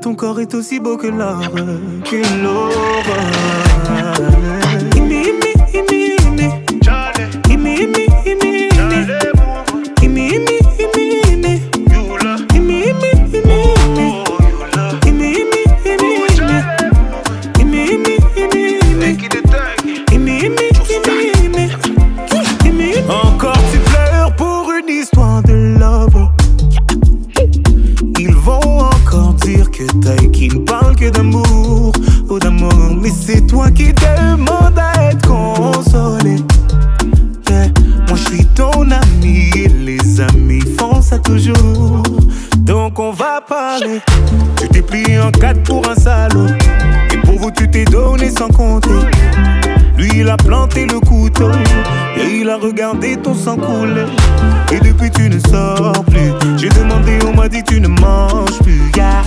ton corps est aussi beau que l'or, que l'aurore. Encore tu pleures pour une histoire de love. Ils vont encore dire que t'as qui ne parle que d'amour ou d'amour. Mais c'est toi qui demandes à être consolé. Yeah. Moi je suis ton ami et les amis font ça toujours. Donc on va parler. Tu t'es plié en quatre pour un salaud. Et pour vous tu t'es donné sans compter. Lui il a planté le couteau et il a regardé ton sang couler. Et depuis tu ne sors plus. J'ai demandé, on m'a dit tu ne manges plus, yeah.